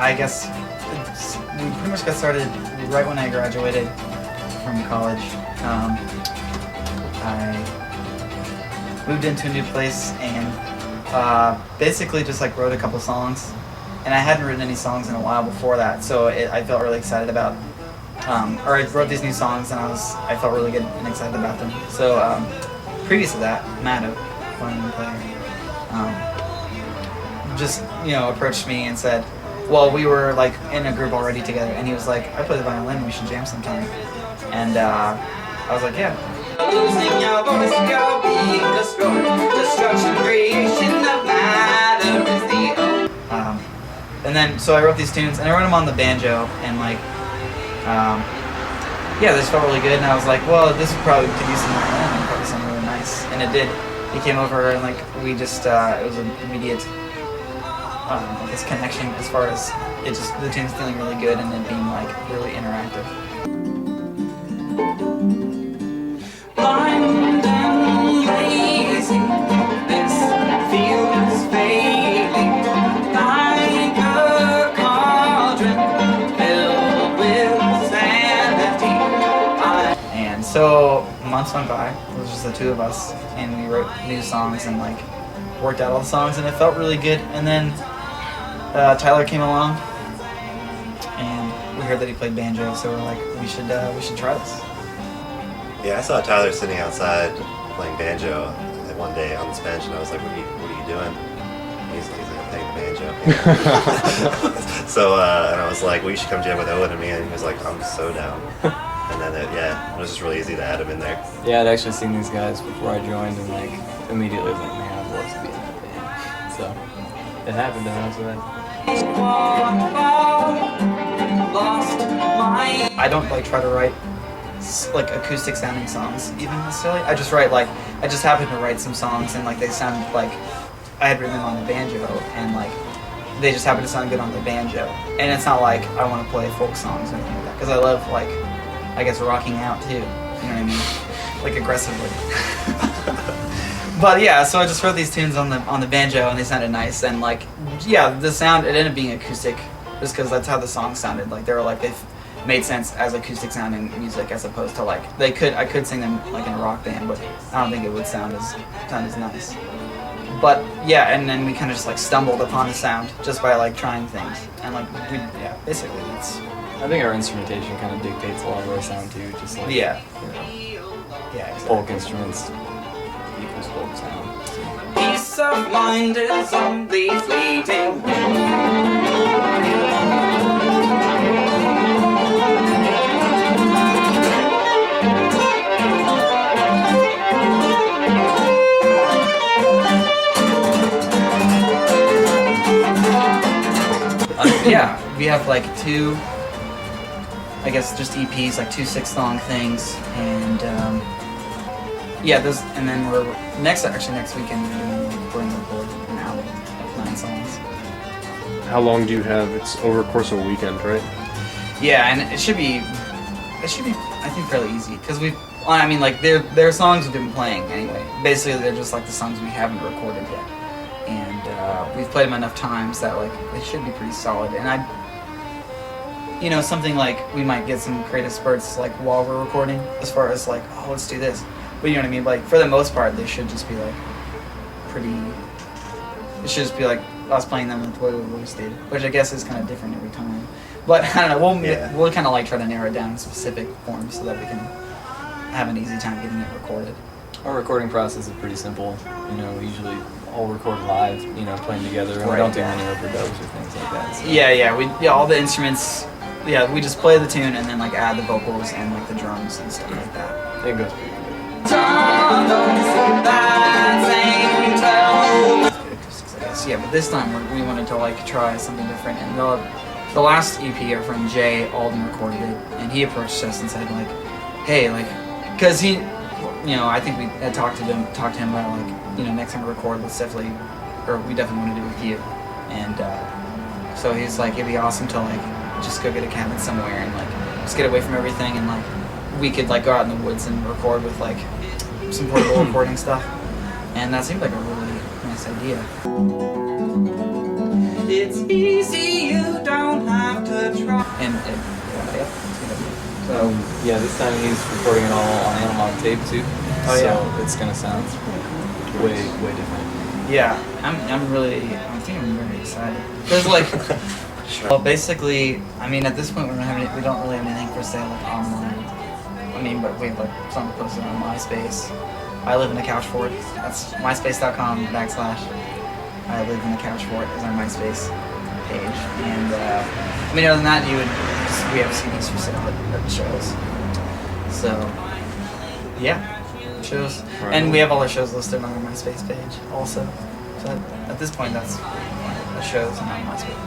I guess we pretty much got started right when I graduated from college. I moved into a new place and basically just like wrote a couple songs. And I hadn't written any songs in a while before that, so I felt really excited about. Or I wrote these new songs and I felt really good and excited about them. So previous to that, Matt, a violin player, just approached me and said, well, we were like in a group already together, and he was like, I play the violin, we should jam sometime. And I was like, yeah. Losing your voice, you're being destroyed. Destruction, creation of matter is the and then so I wrote these tunes, and I wrote them on the banjo, and like yeah, this felt really good, and I was like, well, this probably could use some violin, and probably something really nice, and it did. He came over, and like we just it was an immediate this connection as far as it just the tunes feeling really good and then being like really interactive. Blind and lazy, this feels failing, like a cauldron filled with sand and tea. And so months went by. It was just the two of us, and we wrote new songs and like worked out all the songs, and it felt really good. And then Tyler came along, and we heard that he played banjo, so we're like, we should try this. Yeah, I saw Tyler sitting outside playing banjo one day on this bench, and I was like, what are you doing? He's like, I'm playing the banjo. So, and I was like, well, you should come jam with Owen and me, and he was like, I'm so down. And then, it was just really easy to add him in there. Yeah, I'd actually seen these guys before I joined, and like, immediately was like, man, I'd love to be in that band. So, it happened, and I was like, I don't like try to write like acoustic sounding songs even necessarily. I just happen to write some songs, and like they sound like I had written them on the banjo, and like they just happen to sound good on the banjo. And it's not like I want to play folk songs or anything like that, because I love like I guess rocking out too. You know what I mean? Like aggressively. But yeah, so I just wrote these tunes on the banjo, and they sounded nice, and like yeah, the sound, it ended up being acoustic just because that's how the songs sounded. Like they made sense as acoustic sounding music, as opposed to like I could sing them like in a rock band, but I don't think it would sound as nice. But yeah, and then we kind of just like stumbled upon the sound just by like trying things, and like basically that's. I think our instrumentation kind of dictates a lot of our sound too, just like yeah, exactly. Folk instruments equals folk sound. So. Peace of mind is only fleeting. Yeah, we have like two, I guess just EPs, like 2 6-song things, and yeah, those, and then we're next weekend we're going to record an album of 9 songs. How long do you have? It's over the course of a weekend, right? Yeah, and it should be I think fairly easy, because like they're songs we've been playing anyway. Basically, they're just like the songs we haven't recorded yet. And we've played them enough times that like they should be pretty solid. And something like we might get some creative spurts like while we're recording, as far as like, oh, let's do this. But you know what I mean? Like for the most part, they should just be like pretty. It should just be like us playing them with the way we always did, which I guess is kind of different every time. But I don't know. We'll kind of like try to narrow it down in specific forms so that we can have an easy time getting it recorded. Our recording process is pretty simple. We usually all record live, playing together, and we don't do any overdubs or things like that. So. Yeah, all the instruments, we just play the tune and then like add the vocals and like the drums and stuff like that. It goes pretty good. Yeah, but this time we wanted to like try something different, and the last EP our friend Jay Alden recorded it, and he approached us and said like, hey, like, because he, I think we had talked to him about like, next time we record, let's definitely want to do it with you. And so he's like, it'd be awesome to like just go get a cabin somewhere and like just get away from everything, and like we could like go out in the woods and record with like some portable recording stuff. And that seemed like a really nice idea. It's easy, you don't And yeah, it's gonna be. So Yeah, this time he's recording it all on analog tape too. Oh, so yeah. it's gonna sound way different. yeah, I'm I think I'm very excited. There's like, well, basically, I mean, at this point we don't really have anything for sale like online. I mean, but we have like something posted on MySpace. I live in a couch fort. That's myspace.com/I live in a couch fort is our MySpace page. And I mean, other than that, we have CDs for sale at shows. So yeah, shows, Right. and we have all our shows listed on our MySpace page also. So at this point, that's the shows and on MySpace.